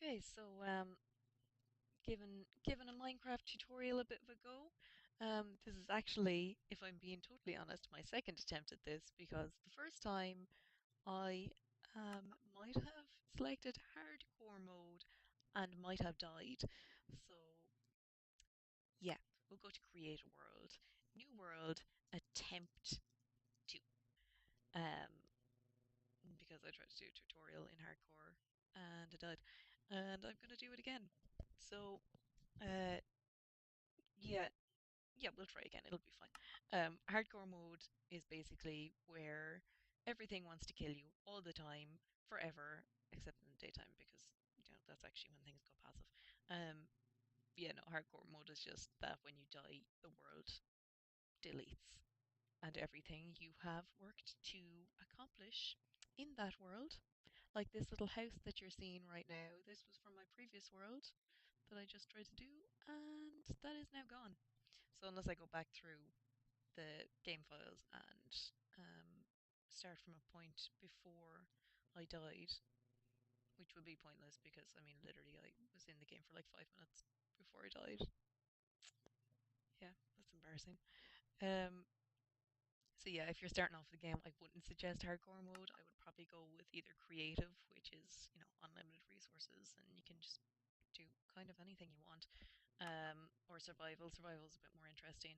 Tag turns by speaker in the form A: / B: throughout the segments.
A: Okay, so given a Minecraft tutorial a bit of a go. This is actually, if I'm being totally honest, my second attempt at this because the first time I might have selected hardcore mode and might have died. So yeah, we'll go to create a world, new world, attempt two. Um, because I tried to do a tutorial in hardcore and I died, and I'm gonna do it again. So uh, yeah, yeah, we'll try again. It'll be fine. Hardcore mode is basically where everything wants to kill you all the time, forever, except in the daytime because that's actually when things go passive. Um, yeah, no, hardcore mode is just that when you die, the world deletes and everything you have worked to accomplish in that world. Like this little house that you're seeing right now, this was from my previous world that I just tried to do, and that is now gone. So unless I go back through the game files and um, start from a point before I died, which would be pointless because I mean, literally, I was in the game for like 5 minutes before I died. Yeah, that's embarrassing. Um, so yeah, if you're starting off the game, I wouldn't suggest hardcore mode. I would probably go with either creative, which is unlimited resources and you can just do kind of anything you want, or survival. Survival is a bit more interesting.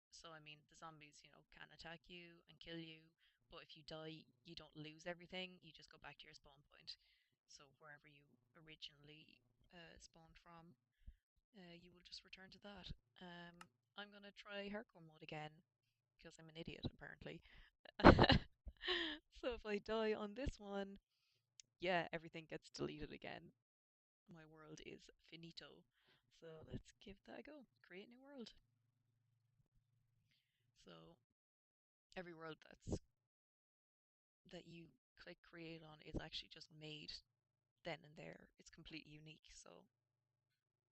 A: So I mean, the zombies, can attack you and kill you, but if you die, you don't lose everything. You just go back to your spawn point. So wherever you originally spawned from, you will just return to that. I'm gonna try hardcore mode again because I'm an idiot apparently. So if I die on this one, yeah, everything gets deleted again. My world is finito. So let's give that a go. Create new world. So every world that you click create on is actually just made then and there. It's completely unique. So,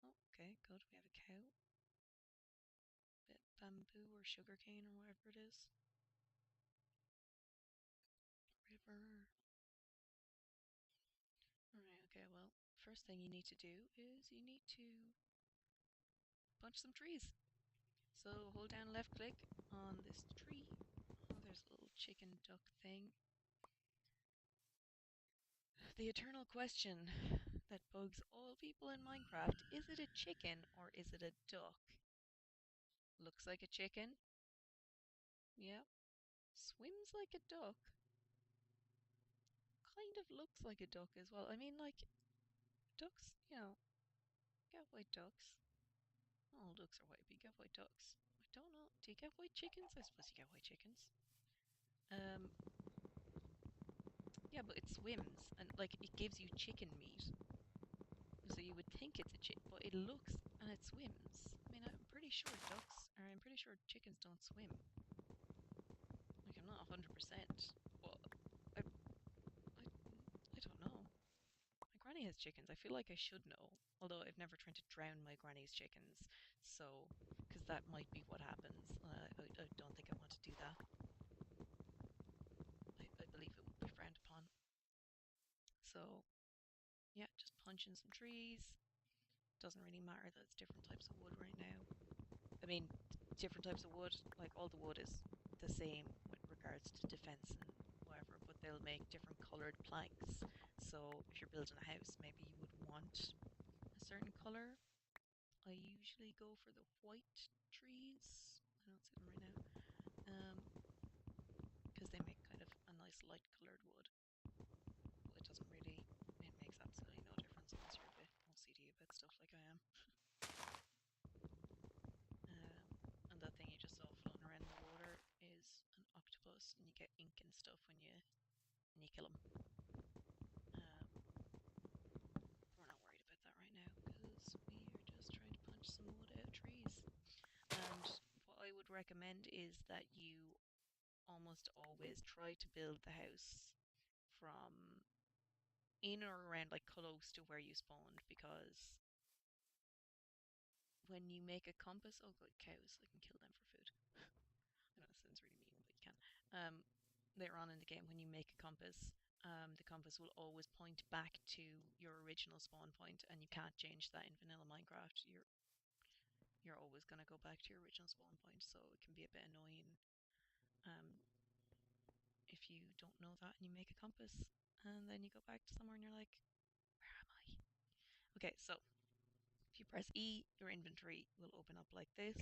A: oh, okay, good. We have a cow, bit bamboo or sugarcane or whatever it is. River. Alright, okay, well, first thing you need to do is you need to punch some trees. So hold down left click on this tree. Oh, there's a little chicken duck thing. The eternal question that bugs all people in Minecraft, is it a chicken or is it a duck? Looks like a chicken. Yep. Swims like a duck. Kind of looks like a duck as well. I mean, like, ducks, get white ducks. Not all ducks are white, but you get white ducks. I don't know. Do you get white chickens? I suppose you get white chickens. Um, yeah, but it swims and like it gives you chicken meat. So you would think it's a chick, but it looks and it swims. I mean, I'm pretty sure ducks, or I'm pretty sure chickens don't swim. Like, I'm not 100%, but I don't know. My granny has chickens. I feel like I should know, although I've never tried to drown my granny's chickens. So, because that might be what happens. I don't think I want to do that. I believe it would be frowned upon. So, yeah, just punching some trees. Doesn't really matter that it's different types of wood right now. I mean, different types of wood, like all the wood is the same with regards to defense and whatever, but they'll make different colored planks. So if you're building a house, maybe you would want a certain color. I usually go for the white trees. I don't see them right now. Because they make kind of a nice light colored wood. Well, it doesn't really, it makes absolutely no difference unless you're a bit OCD about stuff like I am. And that thing you just saw floating around in the water is an octopus, and you get ink and stuff when you kill them. We're not worried about that right now because we are just trying to punch some wood out of trees. And what I would recommend is that you almost always try to build the house from in or around like close to where you spawned, because when you make a compass, oh good cows, I can kill them for food. I know it sounds really mean, but you can. Later on in the game, when you make a compass the compass will always point back to your original spawn point, and you can't change that in vanilla Minecraft. You're always going to go back to your original spawn point, so it can be a bit annoying um, if you don't know that and you make a compass and then you go back to somewhere and you're like, where am I? Okay, so if you press E, your inventory will open up like this.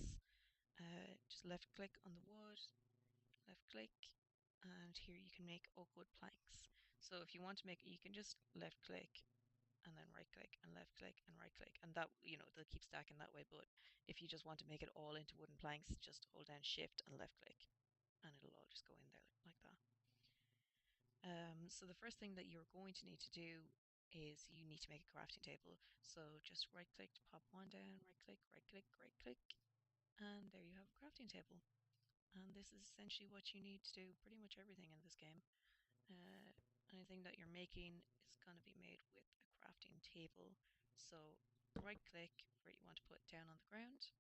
A: Just left click on the wood, left click, and here you can make oak wood planks. So if you want to make it, you can just left click and then right click and left click and right click, and that, they'll keep stacking that way. But if you just want to make it all into wooden planks, just hold down shift and left click and it'll all just go in there like that. So the first thing that you're going to need to do is you need to make a crafting table. So just right click to pop one down, right click, right click, right click, and there you have a crafting table. And this is essentially what you need to do pretty much everything in this game. Anything that you're making is going to be made with a crafting table. So right click where you want to put down on the ground.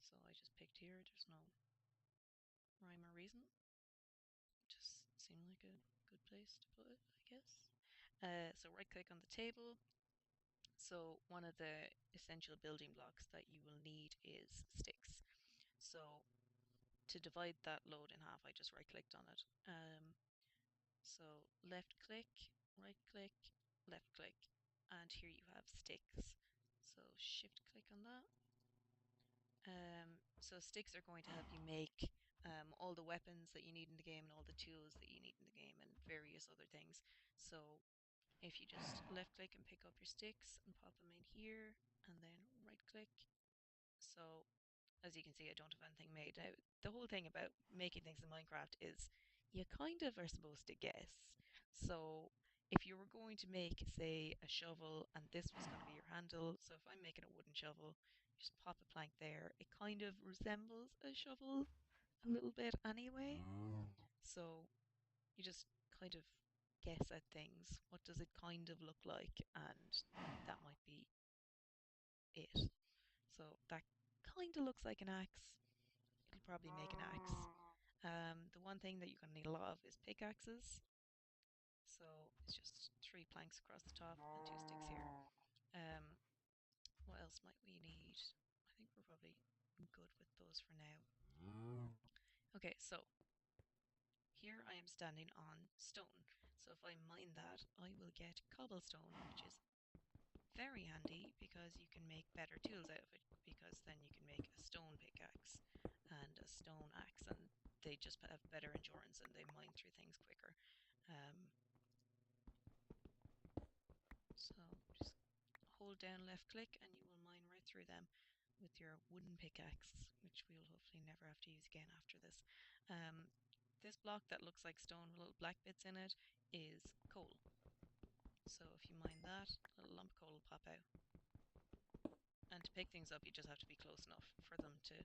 A: So I just picked here, there's no rhyme or reason. Just seemed like a good place to put it, I guess. So right click on the table. So one of the essential building blocks that you will need is sticks. So to divide that load in half, I just right clicked on it. So left click, right click, left click, and here you have sticks. So shift click on that. So sticks are going to help you make all the weapons that you need in the game and all the tools that you need in the game and various other things. So if you just left click and pick up your sticks and pop them in here and then right click. So as you can see, I don't have anything made. Now, the whole thing about making things in Minecraft is you kind of are supposed to guess. So if you were going to make, say, a shovel and this was going to be your handle, so if I'm making a wooden shovel, just pop a plank there. It kind of resembles a shovel a little bit anyway. So you just kind of guess at things. What does it kind of look like? And that might be it. So that kind of looks like an axe. It'll probably make an axe. The one thing that you're going to need a lot of is pickaxes. So it's just 3 planks across the top and 2 sticks here. Um, what else might we need? I think we're probably good with those for now. Okay, so here I am standing on stone. So if I mine that, I will get cobblestone, which is very handy because you can make better tools out of it, because then you can make a stone pickaxe and a stone axe, and they just have better endurance and they mine through things quicker. Um, so just hold down left click and you will mine right through them with your wooden pickaxe, which we will hopefully never have to use again after this. This block that looks like stone with little black bits in it is coal. So if you mine that, a little lump of coal will pop out. And to pick things up, you just have to be close enough for them to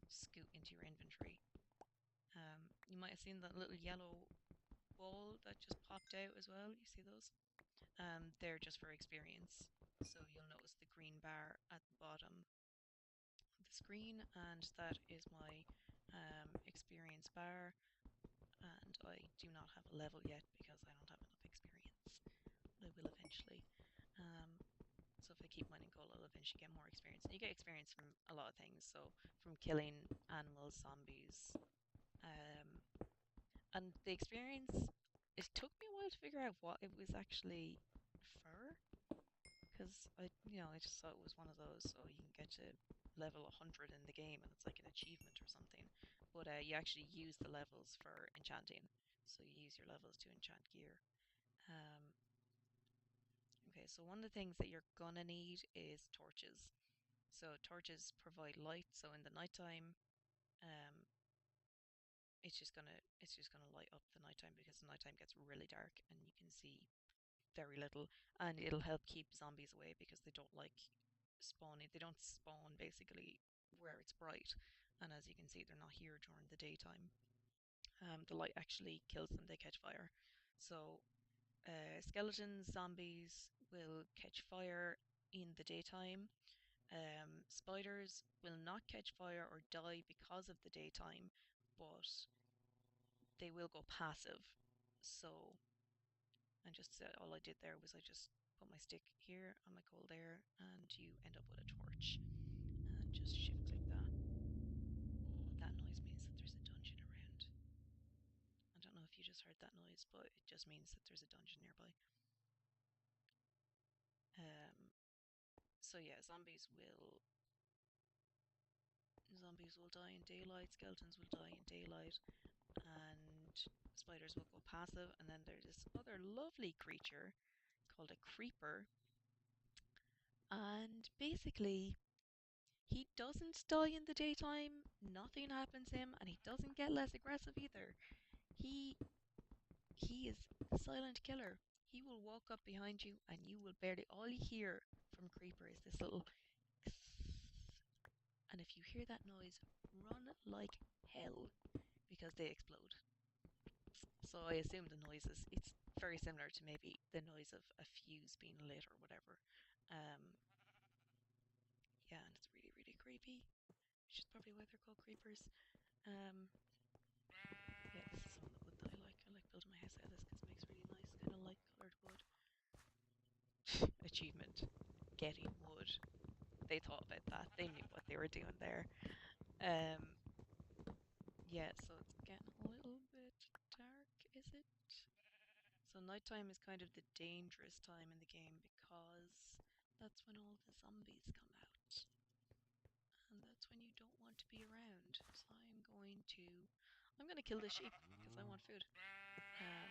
A: scoot into your inventory. You might have seen that little yellow ball that just popped out as well. You see those? They're just for experience. So you'll notice the green bar at the bottom of the screen, and that is my experience bar. And I do not have a level yet because I don't have enough experience. But I will eventually. So if I keep mining coal, I'll eventually get more experience. And you get experience from a lot of things. So from killing animals, zombies, and the experience. It took me a while to figure out what it was actually for, because I just thought it was one of those. So you can get to level 100 in the game, and it's like an achievement or something. But you actually use the levels for enchanting. So you use your levels to enchant gear. Um, Okay, so one of the things that you're gonna need is torches. So torches provide light. So in the nighttime, um, it's just gonna light up the nighttime because the nighttime gets really dark and you can see very little. And it'll help keep zombies away because they don't like spawning. They don't spawn basically where it's bright. And as you can see, they're not here during the daytime. The light actually kills them. They catch fire. So skeletons, zombies will catch fire in the daytime. Spiders will not catch fire or die because of the daytime, but they will go passive. So And just all I did there was I just put my stick here and my coal there, and you end up with a torch. And just shift click that. That noise means that there's a dungeon around. I don't know if you just heard that noise, but it just means that there's a dungeon nearby. Um, so yeah, zombies will die in daylight, skeletons will die in daylight, and spiders will go passive. And then there's this other lovely creature called a creeper, and basically he doesn't die in the daytime, nothing happens to him, and he doesn't get less aggressive either. He he is the silent killer. He will walk up behind you and you will barely, all you hear from Creeper is this little and if you hear that noise, run like hell because they explode. So I assume the noise it's very similar to maybe the noise of a fuse being lit or whatever. Um, yeah, and it's really, really creepy, which is probably why they're called creepers. Um, yeah, this is some of the wood that I like. I like building my house out of this because it makes really nice, kind of light coloured wood. Achievement: getting wood. They thought about that. They knew what they were doing there. Um, yeah, so it's getting a little bit dark, is it? So nighttime is kind of the dangerous time in the game because that's when all the zombies come out. And that's when you don't want to be around. So I'm going to kill this sheep because I want food. Um,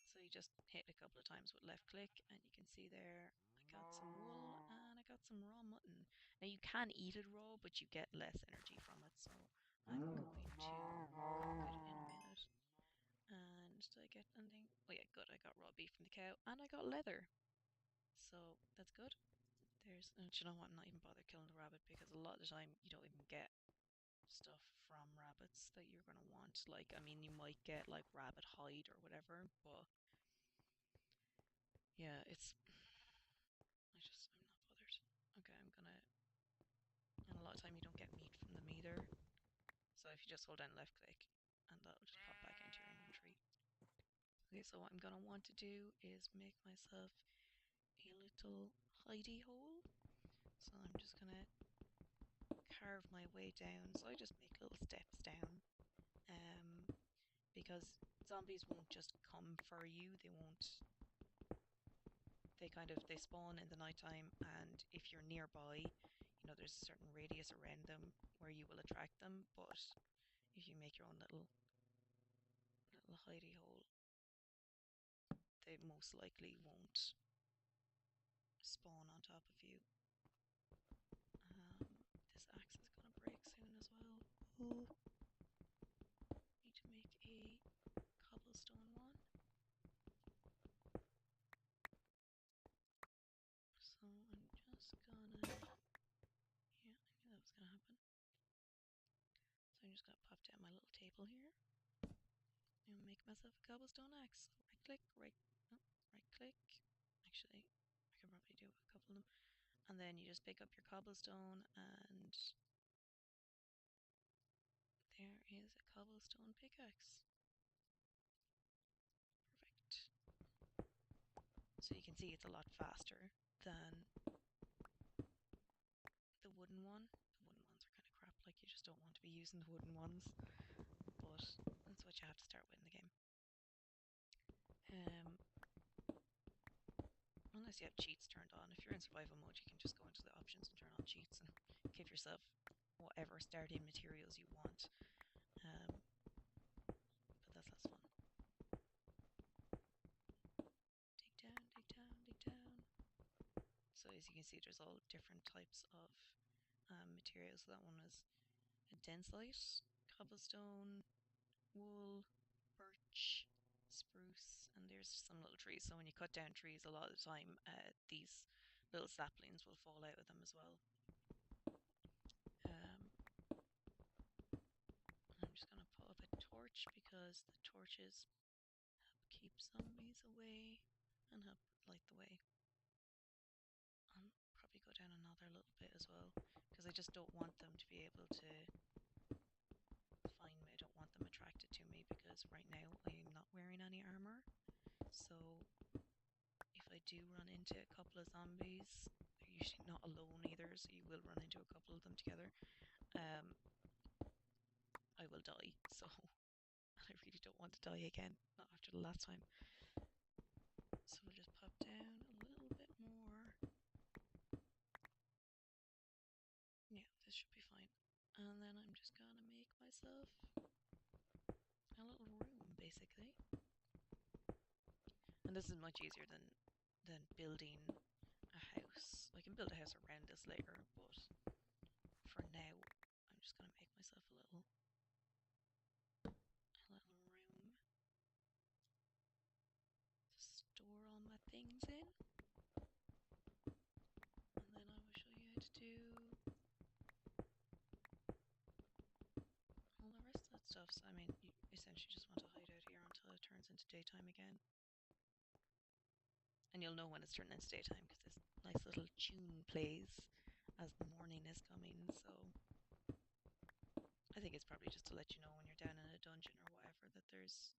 A: so you just hit a couple of times with left click and you can see there I got some wool and I got some raw mutton. Now you can eat it raw, but you get less energy from it. So I'm going to cook it in a minute. And did I get anything? Oh yeah, good. I got raw beef from the cow and I got leather. So that's good. Do you know what? I'm not even bother killing the rabbit because a lot of the time you don't even get stuff from rabbits that you're gonna want. Like, I mean, you might get like rabbit hide or whatever, but yeah, I'm not bothered. Okay, and a lot of time you don't get meat from them either. So if you just hold down left click, and that'll just pop back into your inventory. Okay, so what I'm gonna want to do is make myself a little hidey hole. So I'm just gonna carve my way down. So I just make little steps down. Um, because zombies won't just come for you. They won't. They spawn in the nighttime, and if you're nearby, there's a certain radius around them where you will attract them. But if you make your own little hidey hole, they most likely won't spawn on top of you. This axe is gonna break soon as well. Ooh. Need to make a cobblestone one. So I'm just gonna. Yeah, I knew that was gonna happen. So I'm just gonna pop down my little table here and make myself a cobblestone axe. Right click, right click. Actually, I can probably do a couple of them. And then you just pick up your cobblestone, and there is a cobblestone pickaxe. Perfect. So you can see it's a lot faster than the wooden one. The wooden ones are kind of crap, like you just don't want to be using the wooden ones, but that's what you have to start with in the game. Um, Unless you have cheats turned on. If you're in survival mode, you can just go into the options and turn on cheats and give yourself whatever starting materials you want. But that's less fun. Dig down, dig down, dig down. So as you can see, there's all different types of materials. So that one is a densite, cobblestone, wool, birch, spruce, and there's some little trees. So when you cut down trees, a lot of the time these little saplings will fall out of them as well. Um, I'm just going to put up a torch because the torches help keep zombies away and help light the way. I'll probably go down another little bit as well because I just don't want them to be able to find me. I don't want them attracted to me because because right now I am not wearing any armor. So if I do run into a couple of zombies, they're usually not alone either, so you will run into a couple of them together. Um, I will die, so I really don't want to die again, not after the last time. So we'll just pop down a little bit more. Yeah, this should be fine. And then I'm just gonna make myself a little room, basically. And this is much easier than building a house. I can build a house around this later, but for now, I'm just gonna make myself a little room to store all my things in. And then I will show you how to do all the rest of that stuff. So I mean, you essentially just want to hide out here until it turns into daytime again. And you'll know when it's turning into daytime because this nice little tune plays as the morning is coming. So I think it's probably just to let you know when you're down in a dungeon or whatever that there's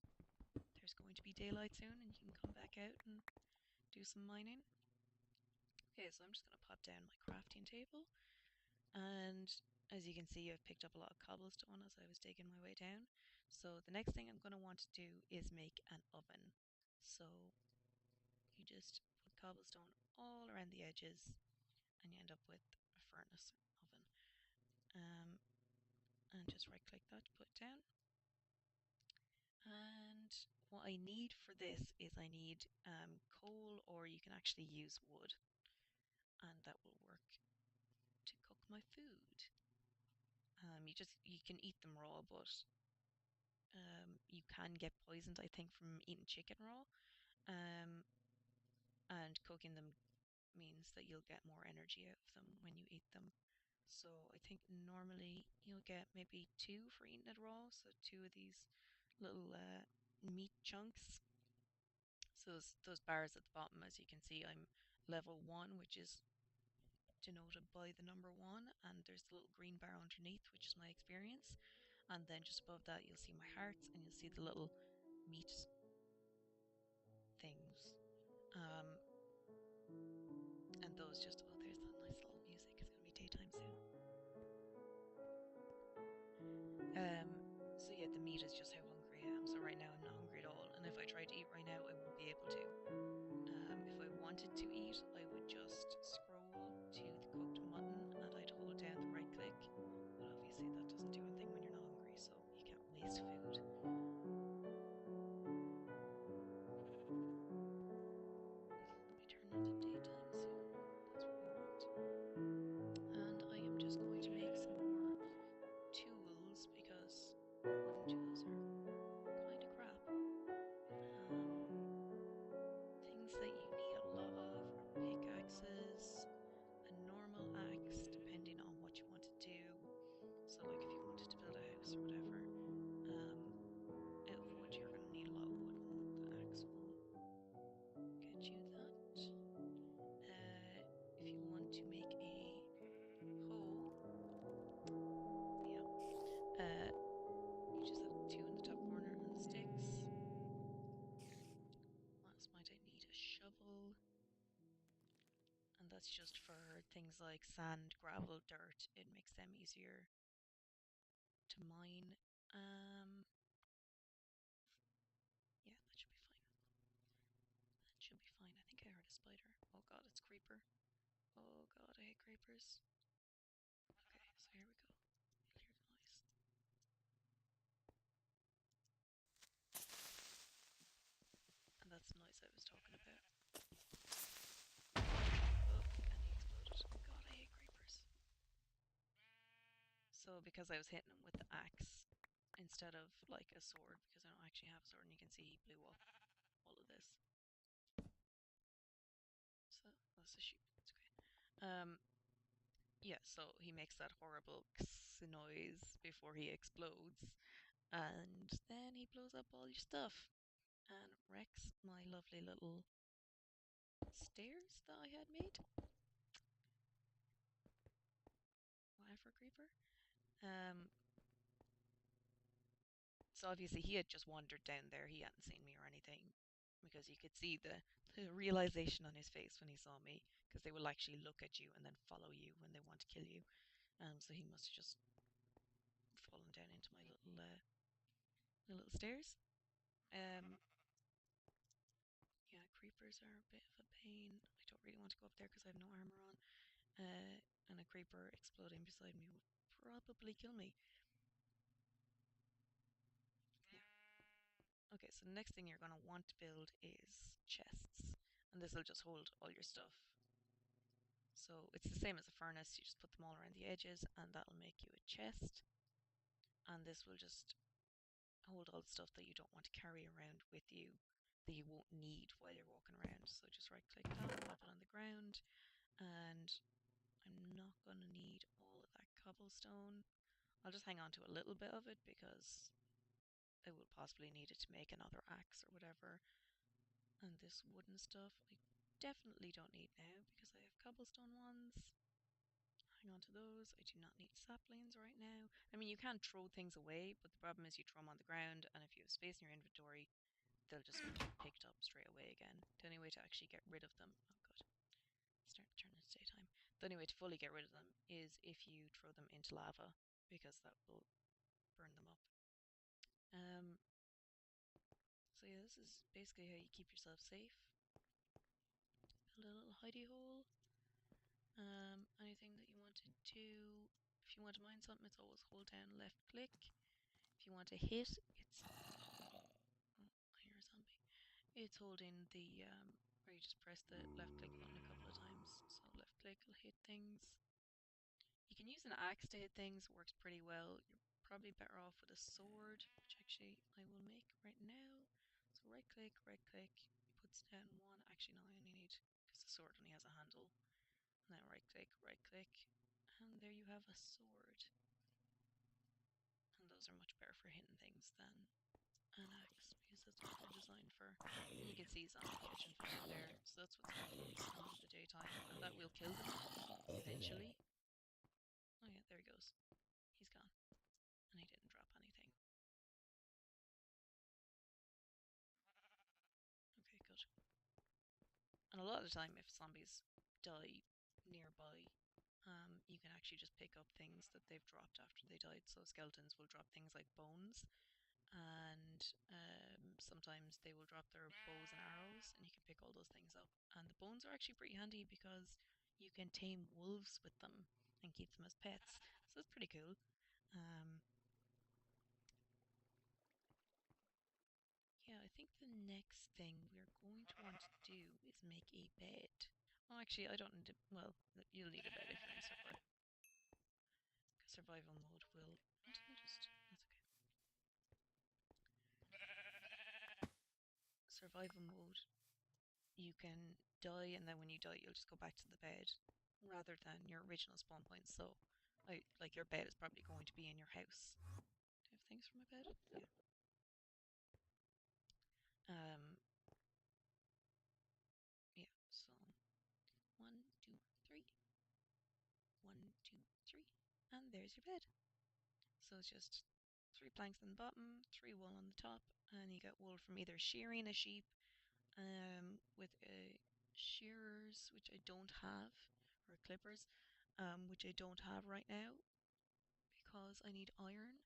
A: going to be daylight soon and you can come back out and do some mining. Okay, so I'm just going to pop down my crafting table, and as you can see, I've picked up a lot of cobblestone as I was digging my way down. So the next thing I'm going to want to do is make an oven. So you just put cobblestone all around the edges and you end up with a furnace oven. And just right click that to put it down. And what I need for this is I need coal, or you can actually use wood, and that will work to cook my food. You can eat them raw, but you can get poisoned, I think, from eating chicken raw. Um, and cooking them means that you'll get more energy out of them when you eat them. So I think normally you'll get maybe two for eating it raw. So two of these little meat chunks. So those bars at the bottom, as you can see, I'm level 1, which is denoted by the number 1, and there's the little green bar underneath, which is my experience. And then just above that, you'll see my hearts, and you'll see the little meat things. Um, and those just, oh, there's that nice little music. It's going to be daytime soon. So yeah, the meat is just how hungry I am. So right now I'm not hungry at all, and if I try to eat right now, I won't be able to. If I wanted to eat, I would just scroll to the cooked mutton and I'd hold down the right click. But obviously that doesn't do anything when you're not hungry, so you can't waste food. It'll be turning into daytime soon. That's what we want. And I am just going to make some more tools because wooden tools are kind of crap. Um, Things that you need a lot of are pickaxes, a normal axe, depending on what you want to do. So, like if you wanted to build a house or whatever, out of wood, you're going to need a lot of wood, and the axe will get you that. If you want to make a hoe, yeah, you just have two in the top corner and the sticks. What else might I need? A shovel. And that's just for things like sand, gravel, dirt. It makes them easier to mine. Yeah, that should be fine. That should be fine. I think I heard a spider. Oh god, it's creeper. Oh god, I hate creepers. Okay, so here we go. You'll hear the noise. And that's the noise I was talking about. Oh, and he exploded. God, I hate creepers. So because I was hitting him with the axe instead of like a sword, because I don't actually have a sword, and you can see he blew up all of this. So that's a sheep. It's okay. Yeah, so he makes that horrible noise before he explodes, and then he blows up all your stuff and wrecks my lovely little stairs that I had made. Whatever, creeper. Um, So obviously he had just wandered down there. He hadn't seen me or anything because you could see the realization on his face when he saw me because they will actually look at you and then follow you when they want to kill you. So he must have just fallen down into my little stairs. Um, yeah, creepers are a bit of a pain. I don't really want to go up there because I have no armor on. And a creeper exploding beside me will probably kill me. Yeah. Okay, so the next thing you're going to want to build is chests. And this will just hold all your stuff. So it's the same as a furnace, you just put them all around the edges and that'll make you a chest. And this will just hold all the stuff that you don't want to carry around with you that you won't need while you're walking around. So just right click that, pop it on the ground, and I'm not going to need all of that cobblestone. I'll just hang on to a little bit of it because I will possibly need it to make another axe or whatever. And this wooden stuff I definitely don't need now because I have cobblestone ones. Hang on to those. I do not need saplings right now. I mean, you can throw things away, but the problem is you throw them on the ground, and if you have space in your inventory, they'll just be picked up straight away again. The only way to actually get rid of them, oh god, start to turn into daytime. The only way to fully get rid of them is if you throw them into lava, because that will burn them up. So yeah, this is basically how you keep yourself safe. Build a little hidey hole. Anything that you want to do, if you want to mine something, it's always hold down left click. If you want to hit, it's I hear a zombie. It's holding the where you just press the left click button a couple of times. So left click will hit things. You can use an axe to hit things, works pretty well. You're probably better off with a sword, which actually I will make right now. So right click, puts down one. Actually, no, I only need because the sword only has a handle. And then right click, and there you have a sword. And those are much better for hitting things than an axe because that's what they're designed for. And you can see zombie catching fire there, so that's what's happening in the daytime, and that will kill them eventually. Oh yeah, there he goes. He's gone, and he didn't drop anything. Okay, good. And a lot of the time, if zombies die nearby, you can actually just pick up things that they've dropped after they died. So skeletons will drop things like bones, and sometimes they will drop their bows and arrows, and you can pick all those things up. And the bones are actually pretty handy because you can tame wolves with them and keep them as pets, so that's pretty cool. Um, yeah, I think the next thing we're going to want to do is make a bed. Well, actually, I don't need to. Well, you'll need a bed if you're in survival mode. Will. What did I just? That's okay. Survival mode, you can die, and then when you die, you'll just go back to the bed rather than your original spawn point. So, like your bed is probably going to be in your house. Do I have things for my bed? Yeah. Um. Yeah. So 1, 2, 3. 1, 2, 3, and there's your bed. So it's just 3 planks on the bottom, 3 wool on the top, and you get wool from either shearing a sheep, with a shearers, which I don't have, or clippers, which I don't have right now because I need iron.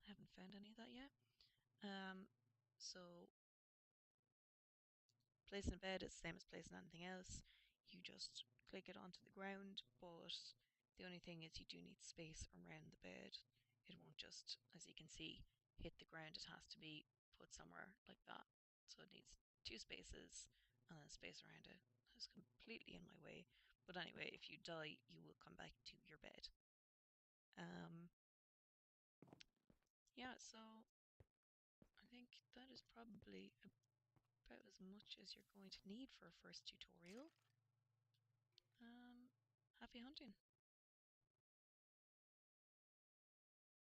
A: I haven't found any of that yet. So placing a bed is the same as placing anything else. You just click it onto the ground, but the only thing is you do need space around the bed. It won't just, as you can see, hit the ground. It has to be put somewhere like that. So it needs 2 spaces and then space around it. It's completely in my way. But anyway, if you die, you will come back to your bed. Um, yeah, so I think that is probably about as much as you're going to need for a first tutorial. Happy hunting.